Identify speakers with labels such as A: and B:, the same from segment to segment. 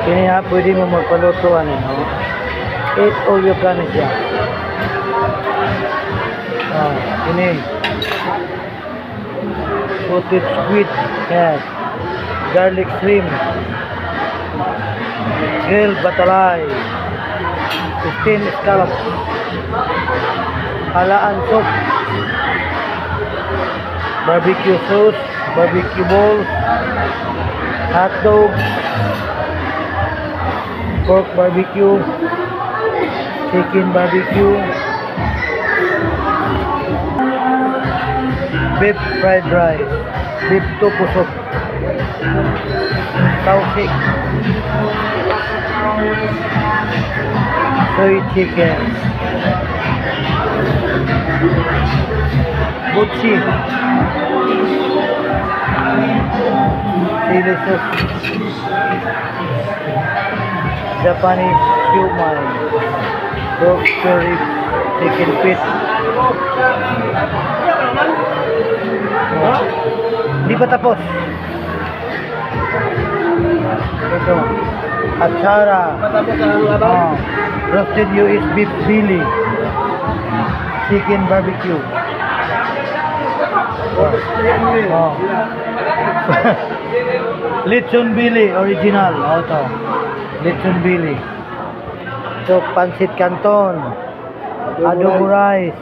A: Kini ha, pwede mo magpalutuan eh, no? Eat all you can siya. Ini. Coated squid, yes. Garlic shrimp. Grilled batalay. 15 scallops. Halaan soup. Barbecue sauce, barbecue balls, hot dog, pork barbecue, chicken barbecue, beef fried rice, beef tofu soup, tausik, soy chicken, butchi, chili sauce, Japanese siomai, dog curry, chicken feet. Hindi pa tapos. Ito, atsara, roasted US beef belly, chicken barbecue. Lechon Billy original. Ito. Lechon Billy. Ito, Pancit Canton. Adobo rice.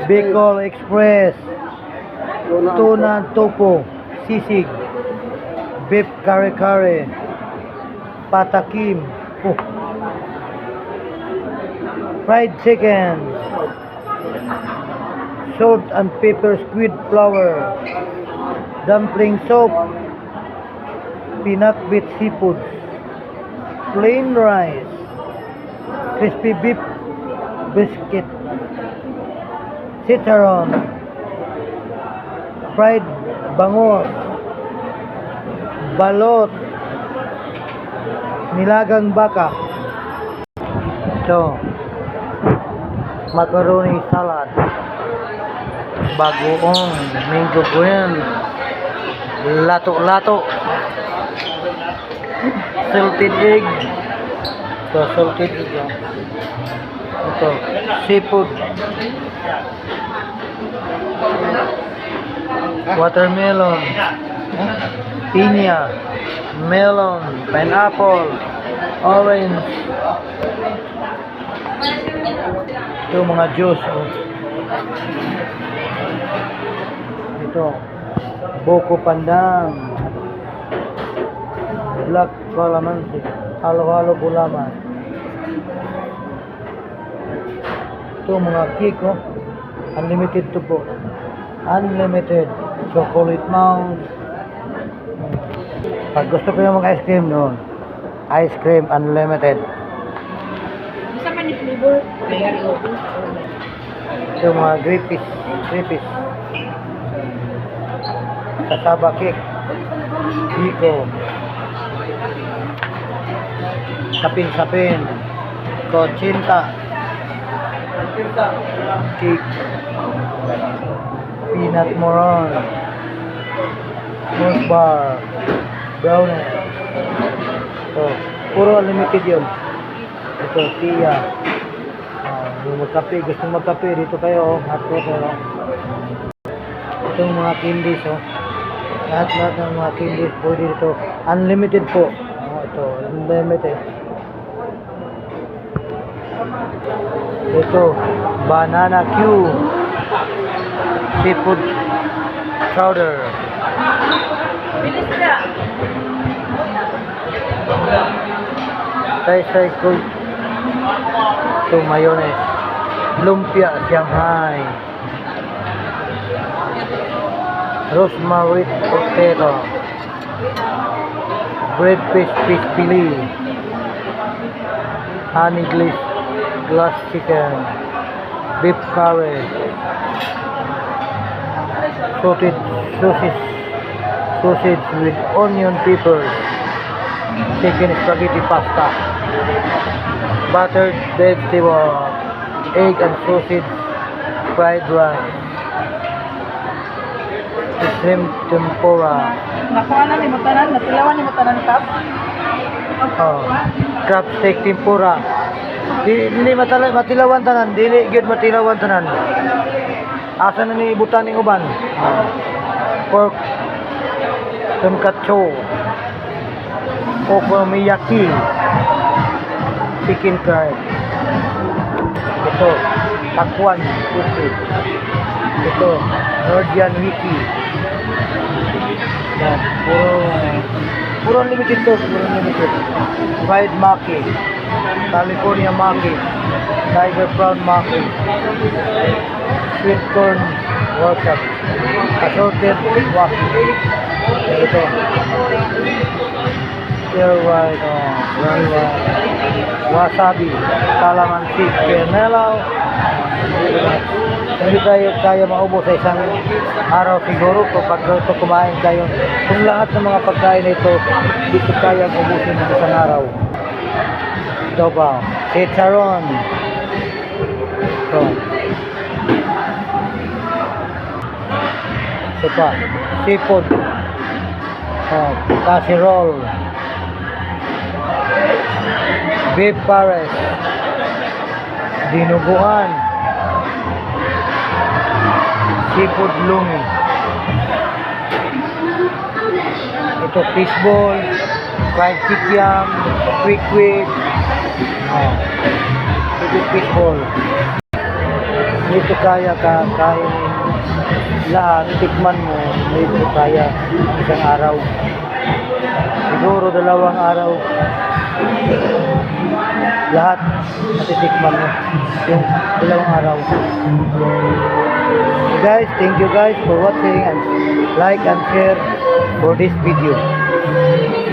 A: Bicol Express. Tuna tofu. Sisig. Beef kare-kare. Patakim. Fried chicken. Salt and pepper squid flour, dumpling soup, pinakbit seafood, plain rice, crispy beef biscuit, citron, fried bangus, balot, nilagang baka. Ito, macaroni salad, bagoong mango green, lato-lato, salted egg. Ito, salted egg. Ito, seafood, watermelon, piña, melon, pineapple, orange. Ito mga juice. Ito, buko pandang, black calamansi, halo-halo gulaman. Ito mga cake, unlimited to po. Unlimited chocolate mouse. Pag gusto ko yung mga ice cream doon, ice cream unlimited.
B: Isa man yung flavor.
A: Ito mga grapes, kasaba cake, biko, sapin, kochinta, cake, peanut moron, milk bar, brownie. Ito, puro unlimited yun. Ito, tiya. Yung magkape, gusto magkape, dito kayo, hot water. Itong mga candies, lahat ng mga candies pwede dito. Unlimited po. Ito, unlimited. Ito, banana Q, seafood chowder. Tay cool. Ito, mayonnaise. Lumpia Shanghai. Rosemary potato. Bread fish pili. Honey glass chicken. Beef curry. Sausage with onion peppers. Chicken spaghetti pasta. Buttered vegetable. Egg and sausage fried rice. Shrimp tempura.
B: Nakuha na ni mo tanan, natilawan ni mo tanan kap.
A: Oh, crab steak tempura. Dili matilawan tanan, dili gyud matilawan tanan. Asa na ni ibutan ning uban? Pork tonkatsu. Okonomiyaki. Chicken fried. Ito, takwan, sushi. Ito, Nordian Wiki. Yan, puro limited to, puro limited. Fried maki, California maki, Tiger prawn maki, sweet corn water, assorted waki. Ito, pure white, brown white, wasabi, calamansi, canelo. Hindi tayo kaya maubos sa isang araw siguro kapag ito kumain kayo. Kung lahat ng mga pagkain na ito, hindi ko kaya ubusin ng isang araw. Ito pa, chicharon. Ito. Ito pa, seafood. Casserole. Beef pares. Dinuguan. Seafood lungi. Ito fishball, fried kikiam, quick. Ito fishball. Dito kaya kain lahat, tikman mo, dito kaya ang isang araw. Siguro 2 araw. Lahat matitikman mo yung 2 araw. Guys, thank you guys for watching and like and share for this video.